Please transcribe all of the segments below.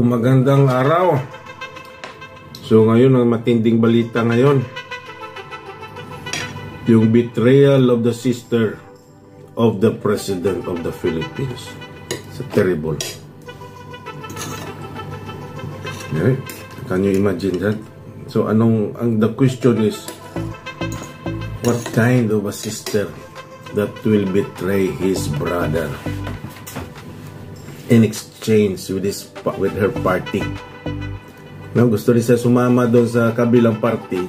Magandang araw. So ngayon, ang matinding balita ngayon, yung betrayal of the sister of the President of the Philippines. It's terrible. Okay. Can you imagine that? So the question is, what kind of a sister that will betray his brother in exchange with her party? No, gusto rin siya sumama doon sa kabilang party.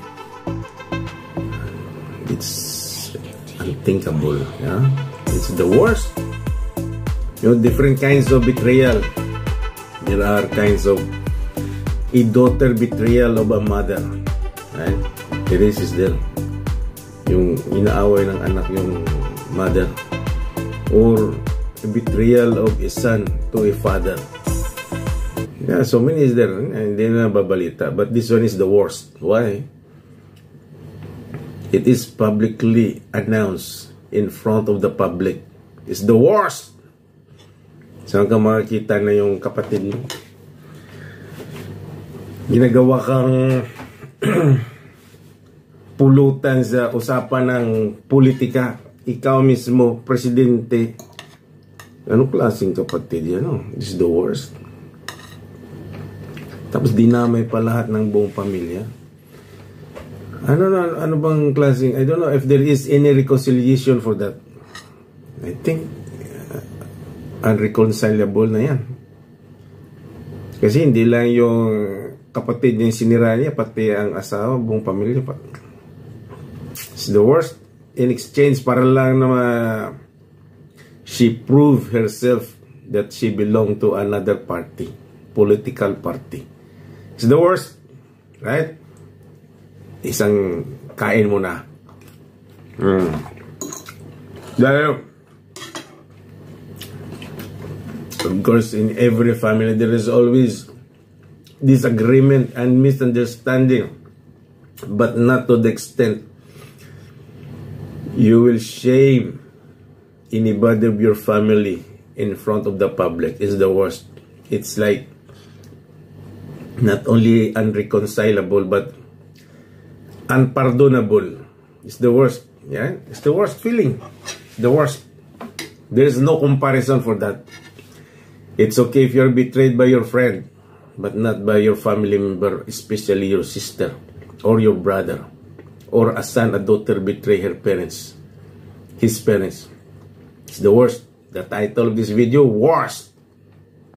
It's unthinkable. Yeah? It's the worst. Different kinds of betrayal. There are kinds of a daughter betrayal of a mother. Right? This is there. Yung inaaway ng anak yung mother. Or a betrayal of a son to a father. Yeah, so many is there. Hindi na babalita. But this one is the worst. Why? It is publicly announced in front of the public. It's the worst. Saan ka makikita na yung kapatid mo? Ginagawa kang pulutan sa usapan ng politika. Ikaw mismo, presidente. Anong klaseng kapatid yan? This is the worst. Tapos dinamay pa lahat ng buong pamilya. Ano bang klaseng? I don't know if there is any reconciliation for that. I think unreconcilable na yan. Kasi hindi lang yung kapatid niya yung sinira niya, pati ang asawa, buong pamilya pa. It's the worst. In exchange, para lang na she proved herself that she belonged to another party, political party. It's the worst, right? Isang kain mo na. Dahil, of course, in every family, there is always disagreement and misunderstanding, but not to the extent you will shame anybody of your family in front of the public. Is the worst. It's like not only unreconcilable but unpardonable. It's the worst. Yeah, it's the worst feeling. The worst. There is no comparison for that. It's okay if you're betrayed by your friend, but not by your family member, especially your sister or your brother, or a son, a daughter betray her parents, his parents. It's the worst. The title of this video, worst.